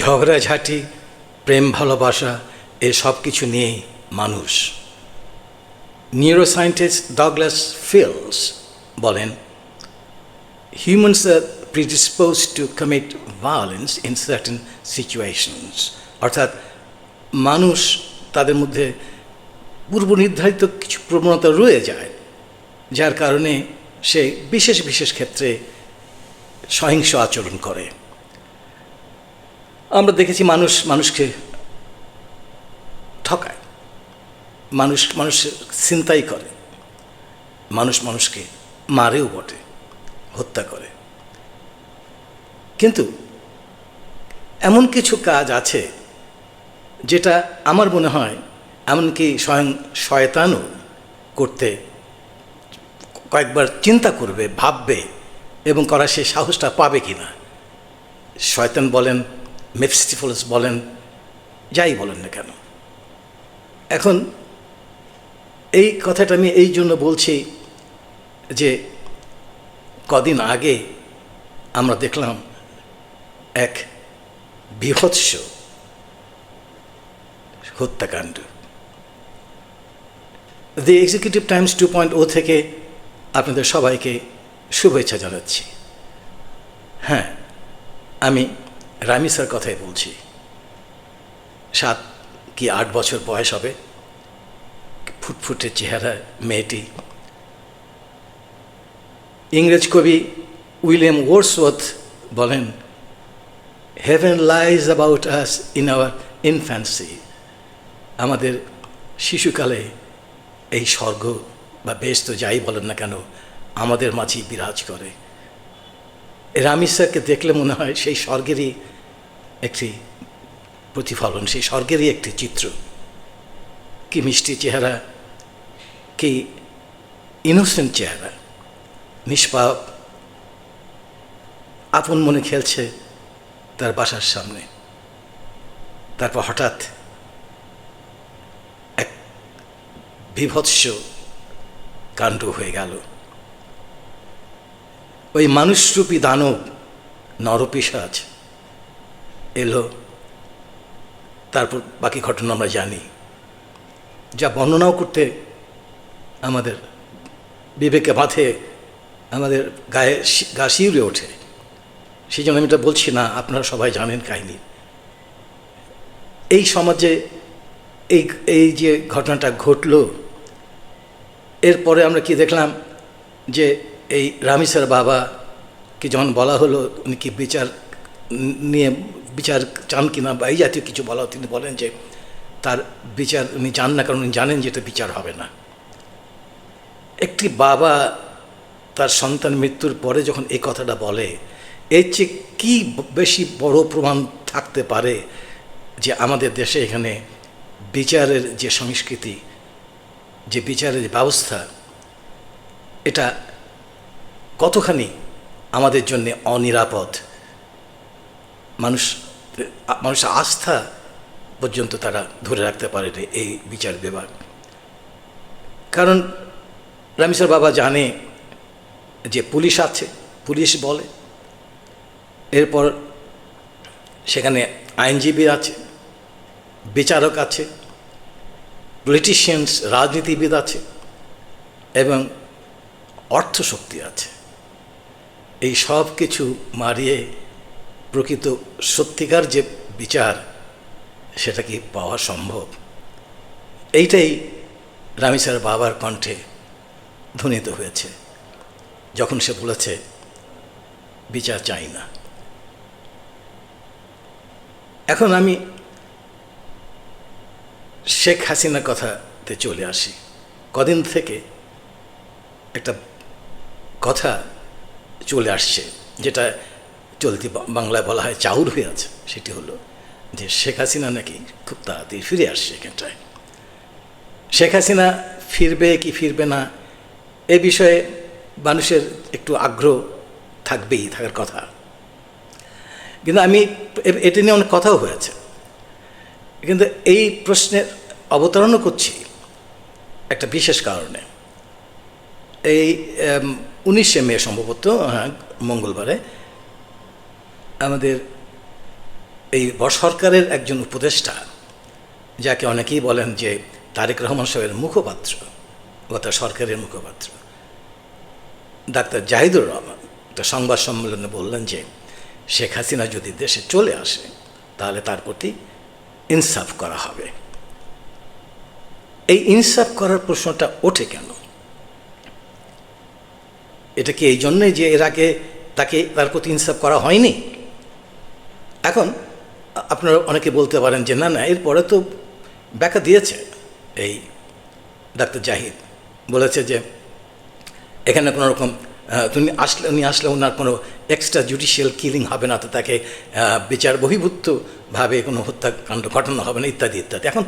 ঝগড়াঝাঁটি, প্রেম ভালোবাসা এ সব কিছু নিয়েই মানুষ। নিউরোসায়েন্টিস্ট ডগলাস ফিল্ডস বলেন, humans are predisposed to commit violence in certain situations, অর্থাৎ মানুষ তাদের মধ্যে পূর্ব নির্ধারিত কিছু প্রবণতা রয়ে যায়, যার কারণে সে বিশেষ বিশেষ ক্ষেত্রে সহিংস আচরণ করে। আমরা দেখেছি মানুষ মানুষকে ঠকায়, মানুষ ছিনতাই করে, মানুষ মানুষকে মারেও বটে, হত্যা করে। কিন্তু এমন কিছু কাজ আছে যেটা আমার মনে হয় এমনকি স্বয়ং শয়তানও করতে কয়েকবার চিন্তা করবে, ভাববে এবং করার সেই সাহসটা পাবে কি না। শয়তান বলেন, মেফিস্টোফেলেস বলেন, যাই বলেন না কেন। এখন এই কথাটা আমি এই জন্য বলছি যে কদিন আগে আমরা দেখলাম এক বীভৎস হত্যাকাণ্ড। দি এক্সিকিউটিভ টাইমস 2.0 থেকে আপনাদের সবাইকে শুভেচ্ছা জানাচ্ছি। হ্যাঁ, আমি রামিসার কথাই বলছি। 7 কি 8 বছর বয়স হবে, ফুটফুটে চেহারা মেয়েটি। ইংরেজ কবি উইলিয়াম ওয়ার্ডসওয়ার্থ বলেন, heaven lies about us in our infancy. আমাদের শিশুকালে এই স্বর্গ বা বেশ তো যাই বলেন না কেন আমাদের মাঝেই বিরাজ করে। রামিসাকে দেখলে মনে হয় সেই স্বর্গেরই একটি প্রতিফলন, সেই স্বর্গেরই একটি চিত্র। কি মিষ্টি চেহারা, কি ইনোসেন্ট চেহারা, নিষ্পাপ, আপন মনে খেলছে তার বাসার সামনে। তারপর হঠাৎ এক বীভৎস কাণ্ড হয়ে গেল। ওই মানুষরূপী দানব, নরপিশাচ এলো। তারপর বাকি ঘটনা আমরা জানি, যা বর্ণনাও করতে আমাদের বিবেকে বাঁধে, আমাদের গা শিউরে ওঠে। সেই জন্য আমি এটা বলছি না, আপনারা সবাই জানেন কাহিনী। এই সমাজে এই যে ঘটনাটা ঘটল, এরপরে আমরা কি দেখলাম যে এই রামিসার বাবা কি যখন বলা হলো উনি কি বিচার চান কিনা বা এই জাতীয় কিছু বলা, তিনি বলেন যে তার বিচার উনি চান না, কারণ উনি জানেন যে এটা বিচার হবে না। একটি বাবা তার সন্তান মৃত্যুর পরে যখন এই কথাটা বলে, এর চেয়ে কী বেশি বড় প্রমাণ থাকতে পারে যে আমাদের দেশে এখানে বিচারের যে সংস্কৃতি, যে বিচারের যে ব্যবস্থা, এটা কতখানি আমাদের জন্য অনিরাপদ। মানুষের আস্থা পর্যন্ত তারা ধরে রাখতে পারে এই বিচার বিভাগ। কারণ রামিসার বাবা জানে যে পুলিশ আছে, পুলিশ বলে, এরপর সেখানে আইনজীবী আছে, বিচারক আছে, পলিটিশিয়ানস, রাজনীতিবিদ আছে এবং অর্থশক্তি আছে। এই সব কিছু মারিয়ে প্রকৃত সত্যিকার যে বিচার, সেটা কি পাওয়া সম্ভব? এইটাই রামিসার বাবার কণ্ঠে ধ্বনিত হয়েছে যখন সে বলেছে বিচার চাই না। এখন আমি শেখ হাসিনার কথাতে চলে আসি। কদিন থেকে একটা কথা চলে আসছে, যেটা চলতি বাংলায় বলা হয় চাউর হয়ে আছে। সেটি হলো যে শেখ হাসিনা নাকি খুব তাড়াতাড়ি ফিরে আসছে এখানটায়। শেখ হাসিনা ফিরবে কি ফিরবে না এ বিষয়ে মানুষের একটু আগ্রহ থাকবেই, থাকার কথা। কিন্তু আমি এটা নিয়ে অনেক কথাও হয়েছে, কিন্তু এই প্রশ্নের অবতারণও করছি একটা বিশেষ কারণে। এই 19শে মে সম্ভবত, হ্যাঁ, মঙ্গলবারে আমাদের এই সরকারের একজন উপদেষ্টা, যাকে অনেকেই বলেন যে তারেক রহমান সাহেবের মুখপাত্র, গোটা সরকারের মুখপাত্র, ডাক্তার জাহিদুর রহমান একটা সংবাদ সম্মেলনে বললেন যে শেখ হাসিনা যদি দেশে চলে আসে তাহলে তার প্রতি ইনসাফ করা হবে। এই ইনসাফ করার প্রশ্নটা ওঠে কেন? এটা কি এই জন্যে যে এর আগে তার প্রতি ইনসাফ করা হয়নি? এখন আপনারা অনেকে বলতে পারেন যে না না, এরপরে তো ব্যাখ্যা দিয়েছে এই ডাক্তার জাহিদ, বলেছে যে এখানে কোনো রকম উনি আসলে ওনার কোনো এক্সট্রা জুডিশিয়াল কিলিং হবে না, তো তাকে বিচার বহির্ভূতভাবে কোনো হত্যাকাণ্ড ঘটানো হবে না, ইত্যাদি ইত্যাদি। এখন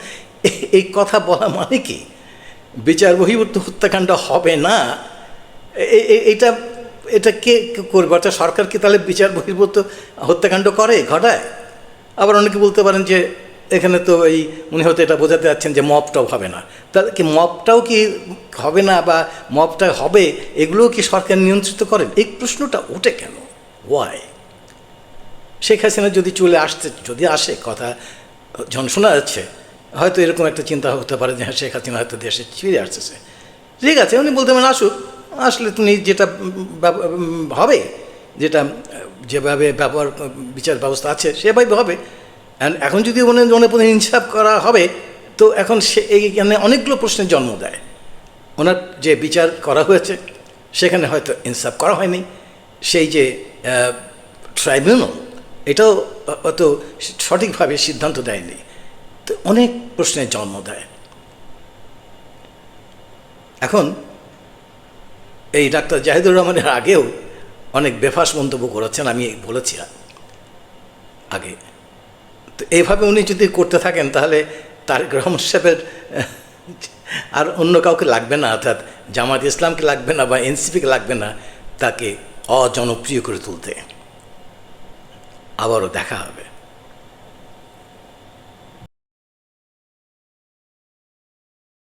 এই কথা বলা মানে কি? বিচার বহির্ভূত হত্যাকাণ্ড হবে না, এটা এটা কে করবে? অর্থাৎ সরকার কি তাহলে বিচার বহির্ভূত হত্যাকাণ্ড ঘটায়? আবার অনেকে বলতে পারেন যে এখানে তো উনি হয়তো এটা বোঝাতে যাচ্ছেন যে মবটাও হবে না। তাহলে কি মবটাও কি হবে না, বা মবটা হবে, এগুলোও কি সরকার নিয়ন্ত্রিত করেন? এই প্রশ্নটা ওঠে কেন? ওয়াই? শেখ হাসিনা যদি আসে, কথা যখন শোনা যাচ্ছে, হয়তো এরকম একটা চিন্তা হতে পারে যে শেখ হাসিনা হয়তো দেশে ফিরে আসতেছে। ঠিক আছে, উনি বলতে পারেন আসলে তুমি যেটা হবে, যেটা যেভাবে বিচার ব্যবস্থা আছে সেভাবে হবে। এখন যদি মনে প্রতি ইনসাফ করা হবে, তো এখন এইখানে অনেকগুলো প্রশ্নের জন্ম দেয়। ওনার যে বিচার করা হয়েছে সেখানে হয়তো ইনসাফ করা হয়নি, সেই যে ট্রাইব্যুনাল এটাও হয়তো সঠিকভাবে সিদ্ধান্ত দেয়নি, তো অনেক প্রশ্নের জন্ম দেয়। এখন এই ডাক্তার জাহিদুর রহমানের আগেও অনেক বেফাস মন্তব্য করেছেন, আমি বলেছি আগে। তো এইভাবে উনি যদি করতে থাকেন তাহলে তারেক রহমান সাহেবের আর অন্য কাউকে লাগবে না, অর্থাৎ জামাত ইসলামকে লাগবে না বা এনসিপিকে লাগবে না তাকে অজনপ্রিয় করে তুলতে। আবারও দেখা হবে।